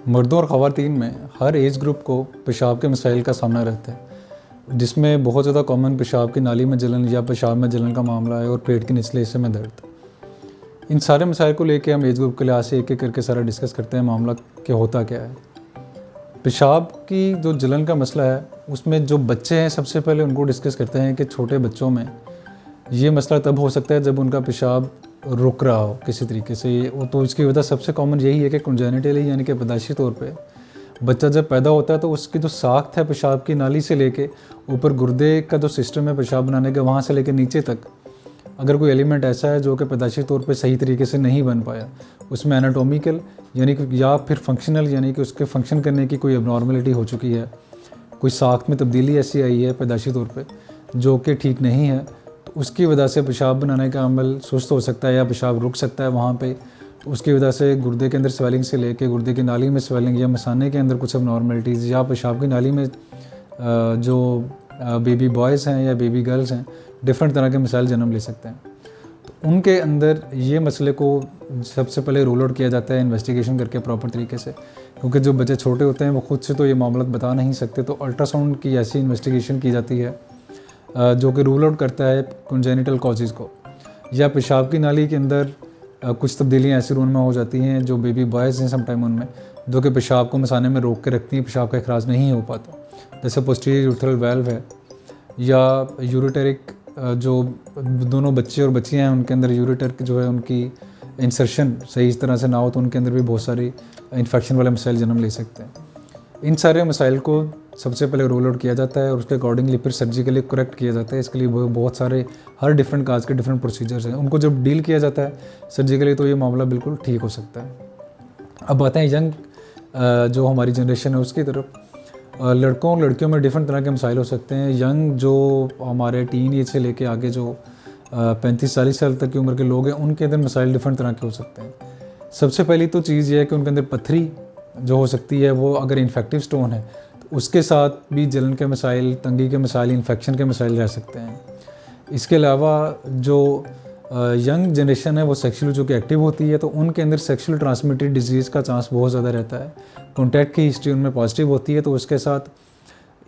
मर्दों और ख़वातीन में हर एज ग्रुप को पेशाब के मसाइल का सामना रहता है, जिसमें बहुत ज़्यादा कॉमन पेशाब की नाली में जलन या पेशाब में जलन का मामला है और पेट के निचले हिस्से में दर्द। इन सारे मसाइल को लेकर हम एज ग्रुप के लिहाज से एक एक करके सारा डिस्कस करते हैं मामला कि होता क्या है। पेशाब की जो जलन का मसला है उसमें जो बच्चे हैं सबसे पहले उनको डिस्कस करते हैं कि छोटे बच्चों में ये मसला तब हो सकता है जब उनका पेशाब रुक रहा हो किसी तरीके से। तो इसकी वजह सबसे कॉमन यही है कि कंजेनिटली यानी कि पैदाइशी तौर पे बच्चा जब पैदा होता है तो उसकी जो साख्त है पेशाब की नाली से लेके ऊपर गुर्दे का जो सिस्टम है पेशाब बनाने का, वहाँ से लेकर नीचे तक अगर कोई एलिमेंट ऐसा है जो कि पैदाइशी तौर पे सही तरीके से नहीं बन पाया, उसमें एनाटोमिकल यानी कि या फिर फंक्शनल यानी कि उसके फंक्शन करने की कोई एबनॉर्मलिटी हो चुकी है, कोई साख्त में तब्दीली ऐसी आई है पैदाइशी तौर पे जो कि ठीक नहीं है, तो उसकी वजह से पेशाब बनाने का अमल सुस्त हो सकता है या पेशाब रुक सकता है वहाँ पे। तो उसकी वजह से गुर्दे के अंदर स्वेलिंग से लेके गुर्दे की नाली में स्वेलिंग या मसाने के अंदर कुछ एबनॉर्मलिटीज़ या पेशाब की नाली में जो बेबी बॉयज़ हैं या बेबी गर्ल्स हैं डिफरेंट तरह के मसाइल जन्म ले सकते हैं। तो उनके अंदर ये मसले को सबसे पहले रूल आउट किया जाता है इन्वेस्टिगेशन करके प्रॉपर तरीके से, क्योंकि जो बच्चे छोटे होते हैं वो खुद से तो ये मामला बता नहीं सकते। तो अल्ट्रासाउंड की ऐसी इन्वेस्टिगेशन की जाती है जो कि रूल आउट करता है कंजेनिटल कॉजेज़ को, या पेशाब की नाली के अंदर कुछ तब्दीलियाँ ऐसी उनमें हो जाती हैं जो बेबी बॉयज़ हैं समटाइम उनमें, जो कि पेशाब को मसाने में रोक के रखती हैं, पेशाब का इखराज नहीं हो पाता। जैसे पोस्टीरियर यूरेथ्रल वाल्व है या यूरेटरिक जो दोनों बच्चे और बच्चियाँ हैं उनके अंदर यूरेटर जो है उनकी इंसर्शन सही तरह से ना हो तो उनके अंदर भी बहुत सारी इन्फेक्शन वाले मसाइल जन्म ले सकते हैं। इन सारे मसाइल को सबसे पहले रोल आउट किया जाता है और उसके अकॉर्डिंगली फिर सर्जिकली करेक्ट किया जाता है। इसके लिए बहुत सारे हर डिफरेंट काज के डिफरेंट प्रोसीजर्स हैं, उनको जब डील किया जाता है सर्जिकली तो ये मामला बिल्कुल ठीक हो सकता है। अब आते हैं यंग जो हमारी जनरेशन है उसकी तरफ। लड़कों और लड़कियों में डिफरेंट तरह के मसाइल हो सकते हैं। यंग जो हमारे टीन एज से लेके आगे जो 35-40 साल तक की उम्र के लोग हैं उनके अंदर मसाइल डिफरेंट तरह के हो सकते हैं। सबसे पहली तो चीज़ ये है कि उनके अंदर पथरी जो हो सकती है वो अगर इन्फेक्टिव स्टोन है तो उसके साथ भी जलन के मसाइल, तंगी के मसाइल, इन्फेक्शन के मसाइल रह सकते हैं। इसके अलावा जो यंग जनरेशन है वो सेक्सुअली जो कि एक्टिव होती है तो उनके अंदर सेक्सुअल ट्रांसमिटेड डिजीज़ का चांस बहुत ज़्यादा रहता है। कॉन्टैक्ट की हिस्ट्री उनमें पॉजिटिव होती है तो उसके साथ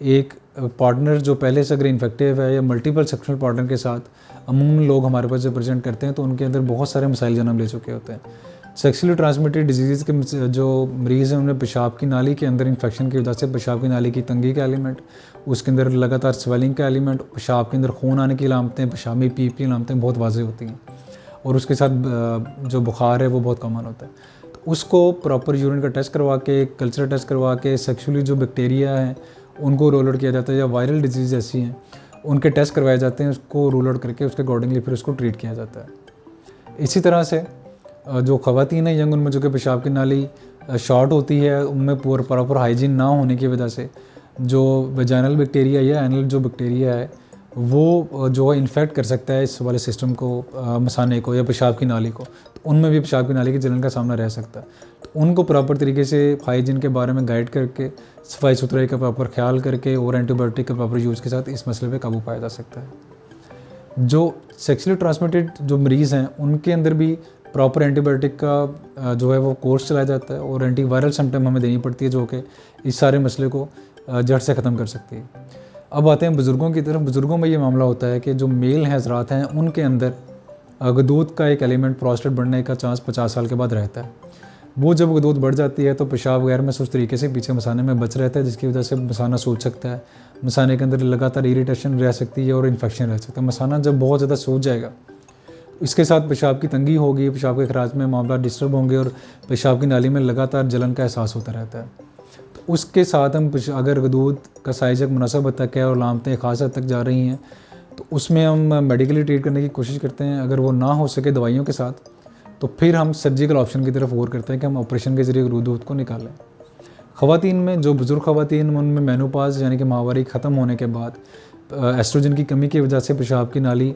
एक पार्टनर जो पहले से अगर इन्फेक्टिव है या मल्टीपल सेक्सुअल पार्टनर के साथ अमूमन लोग हमारे पास जब प्रेजेंट करते हैं तो उनके अंदर बहुत सारे मसाइल जन्म ले चुके होते हैं। सेक्सुअली ट्रांसमिटेड डिजीज़ के जो मरीज़ हैं उनमें पेशाब की नाली के अंदर इन्फेक्शन की वजह से पेशाब की नाली की तंगी का एलिमेंट, उसके अंदर लगातार स्वेलिंग का एलिमेंट, पेशाब के अंदर खून आने की अलामतें, पेशाबी पीप की अलामतें बहुत वाज़ेह होती हैं और उसके साथ जो बुखार है वो बहुत कॉमन होता है। तो उसको प्रॉपर यूरिन का टेस्ट करवा के, कल्चर टेस्ट करवा के सेक्सुअली जो बैक्टीरिया हैं उनको रूल आउट किया जाता है या वायरल डिजीज़ ऐसी हैं उनके टेस्ट करवाए जाते हैं, उसको रूल आउट करके उसके अकॉर्डिंगली फिर उसको ट्रीट किया जाता है। इसी तरह से जो ख़वातीन हैं यंग उनमें जो कि पेशाब की नाली शॉर्ट होती है उनमें प्रॉपर हाइजीन ना होने की वजह से जो वेजाइनल बैक्टीरिया या एनल जो बैक्टीरिया है वो जो है इन्फेक्ट कर सकता है इस वाले सिस्टम को, मसाने को या पेशाब की नाली को, तो उनमें भी पेशाब की नाली की जलन का सामना रह सकता है। तो उनको प्रॉपर तरीके से हाइजीन के बारे में गाइड करके, सफाई सुथराई का प्रॉपर ख्याल करके और एंटीबायोटिक के प्रॉपर यूज़ के साथ इस मसले पर काबू पाया जा सकता है। जो सेक्सुअली ट्रांसमिटेड जो मरीज़ हैं उनके अंदर भी प्रॉपर एंटीबायोटिक का जो है वो कोर्स चलाया जाता है और एंटीवायरल समटाइम हमें देनी पड़ती है जो कि इस सारे मसले को जड़ से ख़त्म कर सकती है। अब आते हैं बुज़ुर्गों की तरफ। बुज़ुर्गों में ये मामला होता है कि जो मेल हैं हज़रात हैं उनके अंदर गदूद का एक एलिमेंट प्रोस्टेट बढ़ने का चांस 50 साल के बाद रहता है। वो जब गदूद बढ़ जाती है तो पेशाब गैर महसूस तरीके से पीछे मसाने में बच रहता है, जिसकी वजह से मसाना सूज सकता है, मसाने के अंदर लगातार इरीटेशन रह सकती है और इन्फेक्शन रह सकता है। मसाना जब बहुत ज़्यादा सूज जाएगा इसके साथ पेशाब की तंगी होगी, पेशाब के खराज में मामला डिस्टर्ब होंगे और पेशाब की नाली में लगातार जलन का एहसास होता रहता है। तो उसके साथ हम अगर गदूद का साइज एक मुनासिब हद तक है और लामतें खास हद तक जा रही हैं तो उसमें हम मेडिकली ट्रीट करने की कोशिश करते हैं। अगर वो ना हो सके दवाइयों के साथ तो फिर हम सर्जिकल ऑप्शन की तरफ गौर करते हैं कि हम ऑपरेशन के ज़रिए गदूद को निकालें। ख़वातीन में जो बुज़ुर्ग ख़वातीन उनमें मेनोपाज यानी कि माहवारी ख़त्म होने के बाद एस्ट्रोजन की कमी की वजह से पेशाब की नाली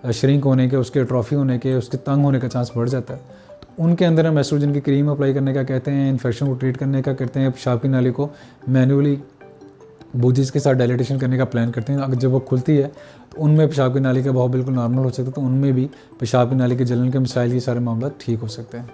श्रिंक होने के, उसके एट्रोफी होने के, उसके तंग होने का चांस बढ़ जाता है। तो उनके अंदर हम एस्ट्रोजन की क्रीम अप्लाई करने का कहते हैं, इन्फेक्शन को ट्रीट करने का करते हैं, पेशाब की नाली को मैनुअली बूजीज़ के साथ डायलिटेशन करने का प्लान करते हैं। अगर जब वो खुलती है तो उनमें पेशाब की नाली का बहाव बिल्कुल नॉर्मल हो सकता है, तो उनमें भी पेशाब की नाली के जलन के मसाइल ये सारे मामला ठीक हो सकते हैं।